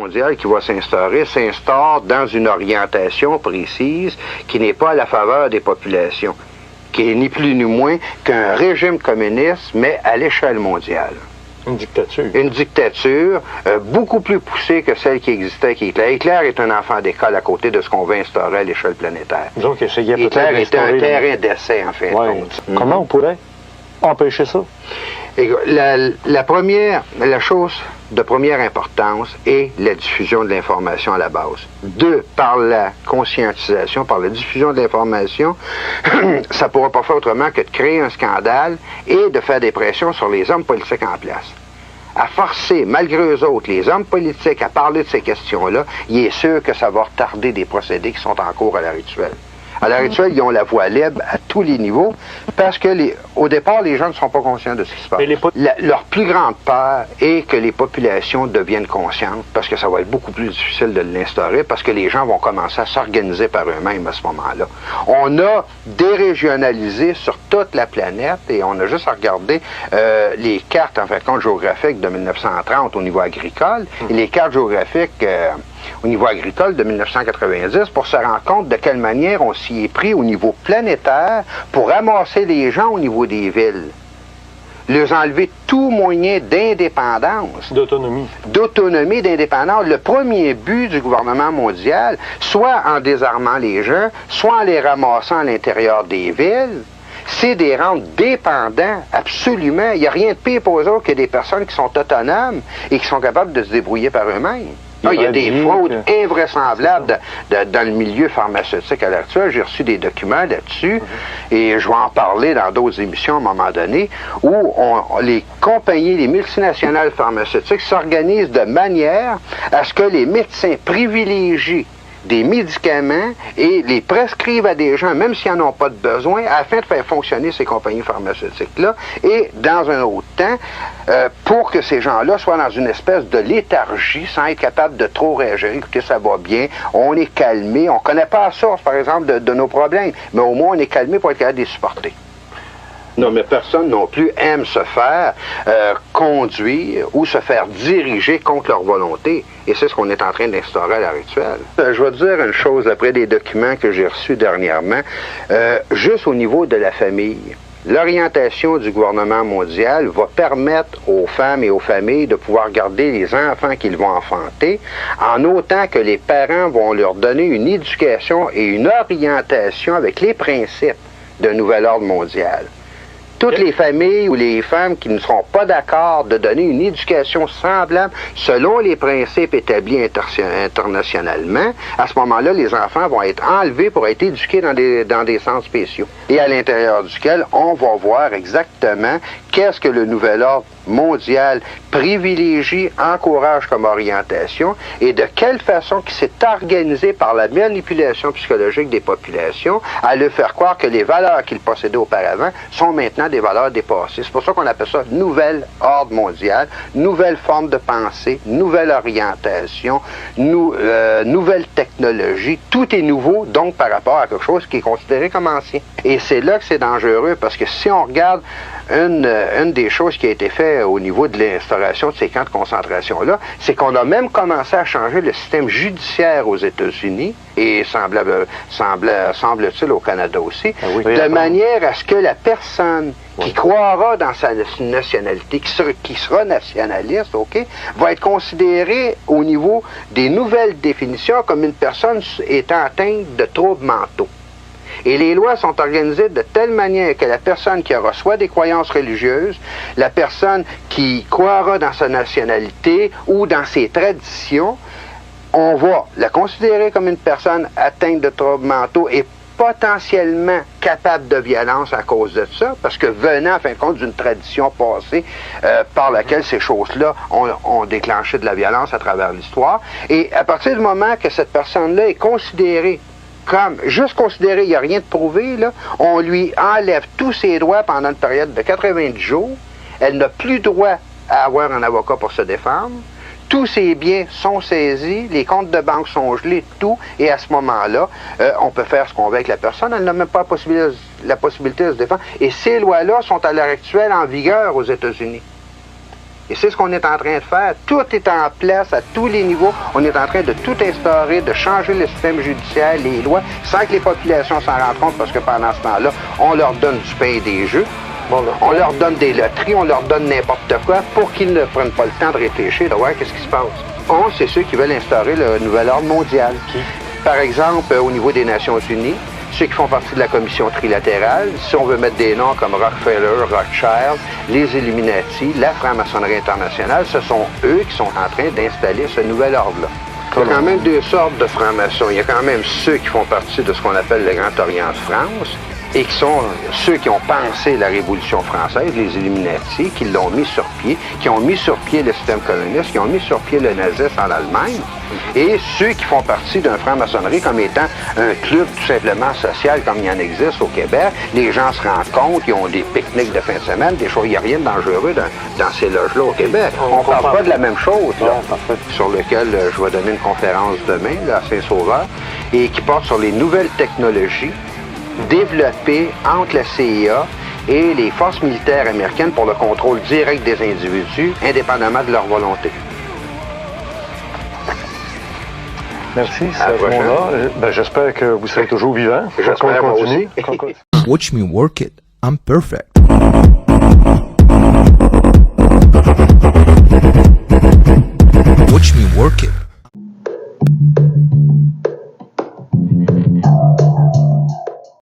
mondial qui va s'instaure dans une orientation précise qui n'est pas à la faveur des populations, qui est ni plus ni moins qu'un régime communiste, mais à l'échelle mondiale. Une dictature. Une dictature beaucoup plus poussée que celle qui existait avec Hitler. Hitler est un enfant d'école à côté de ce qu'on veut instaurer à l'échelle planétaire. Donc, essayait peut-être Hitler était un terrain d'essai, en fait. Ouais. Comment on pourrait empêcher ça? La chose de première importance est la diffusion de l'information à la base. Deux, par la conscientisation, par la diffusion de l'information, ça ne pourra pas faire autrement que de créer un scandale et de faire des pressions sur les hommes politiques en place. À forcer, malgré eux autres, les hommes politiques à parler de ces questions-là, il est sûr que ça va retarder des procédés qui sont en cours à l'heure actuelle. À l'heure actuelle, ils ont la voie libre à tous les niveaux parce que, au départ, les gens ne sont pas conscients de ce qui se passe. Leur plus grande peur est que les populations deviennent conscientes parce que ça va être beaucoup plus difficile de l'instaurer parce que les gens vont commencer à s'organiser par eux-mêmes à ce moment-là. On a dérégionalisé sur toute la planète et on a juste à regarder les cartes, en fin de compte, géographiques de 1930 au niveau agricole et les cartes géographiques au niveau agricole de 1990 pour se rendre compte de quelle manière on s'y est pris au niveau planétaire pour ramasser les gens au niveau des villes. Leur enlever tout moyen d'indépendance. D'autonomie. D'autonomie, d'indépendance. Le premier but du gouvernement mondial, soit en désarmant les gens, soit en les ramassant à l'intérieur des villes, c'est de les rendre dépendants, absolument. Il n'y a rien de pire pour eux autres que des personnes qui sont autonomes et qui sont capables de se débrouiller par eux-mêmes. Il y a des fraudes invraisemblables dans le milieu pharmaceutique à l'heure actuelle. J'ai reçu des documents là-dessus et je vais en parler dans d'autres émissions à un moment donné où les compagnies, les multinationales pharmaceutiques s'organisent de manière à ce que les médecins privilégient des médicaments et les prescrivent à des gens, même s'ils n'en ont pas de besoin, afin de faire fonctionner ces compagnies pharmaceutiques-là et dans un autre temps, pour que ces gens-là soient dans une espèce de léthargie sans être capables de trop réagir. Écoutez, ça va bien, on est calmé, on ne connaît pas la source, par exemple, de nos problèmes, mais au moins on est calmé pour être capable de les supporter. Non, mais personne non plus aime se faire conduire ou se faire diriger contre leur volonté. Et c'est ce qu'on est en train d'instaurer à l'heure actuelle. Je vais te dire une chose après des documents que j'ai reçus dernièrement. Juste au niveau de la famille, l'orientation du gouvernement mondial va permettre aux femmes et aux familles de pouvoir garder les enfants qu'ils vont enfanter, en autant que les parents vont leur donner une éducation et une orientation avec les principes d'un nouvel ordre mondial. Toutes les familles ou les femmes qui ne seront pas d'accord de donner une éducation semblable selon les principes établis internationalement, à ce moment-là, les enfants vont être enlevés pour être éduqués dans des centres spéciaux. Et à l'intérieur duquel on va voir exactement qu'est-ce que le nouvel ordre mondial privilégie, encourage comme orientation et de quelle façon qui s'est organisé par la manipulation psychologique des populations à leur faire croire que les valeurs qu'ils possédaient auparavant sont maintenant des valeurs dépassées. C'est pour ça qu'on appelle ça nouvel ordre mondial, nouvelle forme de pensée, nouvelle orientation, nouvelle technologie. Tout est nouveau, donc, par rapport à quelque chose qui est considéré comme ancien. Et c'est là que c'est dangereux, parce que si on regarde une des choses qui a été faite au niveau de l'instauration de ces camps de concentration-là, c'est qu'on a même commencé à changer le système judiciaire aux États-Unis, et semble-t-il au Canada aussi, de manière à ce que la personne qui croira dans sa nationalité, qui sera nationaliste, va être considérée au niveau des nouvelles définitions comme une personne étant atteinte de troubles mentaux. Et les lois sont organisées de telle manière que la personne qui aura soit des croyances religieuses, la personne qui croira dans sa nationalité ou dans ses traditions, on va la considérer comme une personne atteinte de troubles mentaux et potentiellement capable de violence à cause de ça, parce que venant, en fin de compte, d'une tradition passée par laquelle ces choses-là ont déclenché de la violence à travers l'histoire. Et à partir du moment que cette personne-là est considérée comme, juste considéré, il n'y a rien de prouvé, là, on lui enlève tous ses droits pendant une période de 90 jours. Elle n'a plus droit à avoir un avocat pour se défendre. Tous ses biens sont saisis, les comptes de banque sont gelés, tout, et à ce moment-là, on peut faire ce qu'on veut avec la personne. Elle n'a même pas la possibilité de se défendre. Et ces lois-là sont à l'heure actuelle en vigueur aux États-Unis. Et c'est ce qu'on est en train de faire. Tout est en place à tous les niveaux. On est en train de tout instaurer, de changer le système judiciaire, les lois, sans que les populations s'en rendent compte, parce que pendant ce temps-là, on leur donne du pain et des jeux. On leur donne des loteries, on leur donne n'importe quoi pour qu'ils ne prennent pas le temps de réfléchir, de voir qu'est-ce qui se passe. C'est ceux qui veulent instaurer le nouvel ordre mondial. Par exemple, au niveau des Nations Unies, ceux qui font partie de la commission trilatérale, si on veut mettre des noms comme Rockefeller, Rothschild, les Illuminati, la franc-maçonnerie internationale, ce sont eux qui sont en train d'installer ce nouvel ordre-là. Il y a quand même deux sortes de francs-maçons. Il y a quand même ceux qui font partie de ce qu'on appelle le Grand Orient de France, et qui sont ceux qui ont pensé la Révolution française, les Illuminati, qui l'ont mis sur pied, qui ont mis sur pied le système colonialiste, qui ont mis sur pied le nazisme en Allemagne, et ceux qui font partie d'un franc-maçonnerie comme étant un club tout simplement social comme il y en existe au Québec. Les gens se rencontrent, ils ont des pique-niques de fin de semaine, des choses, il n'y a rien de dangereux dans ces loges-là au Québec. On ne parle pas de la même chose, là, sur lequel je vais donner une conférence demain là, à Saint-Sauveur, et qui porte sur les nouvelles technologies développé entre la CIA et les forces militaires américaines pour le contrôle direct des individus, indépendamment de leur volonté. Merci, c'est à ce moment-là. J'espère que vous serez toujours vivant. J'espère moi aussi. Watch me work it. I'm perfect. Watch me work it.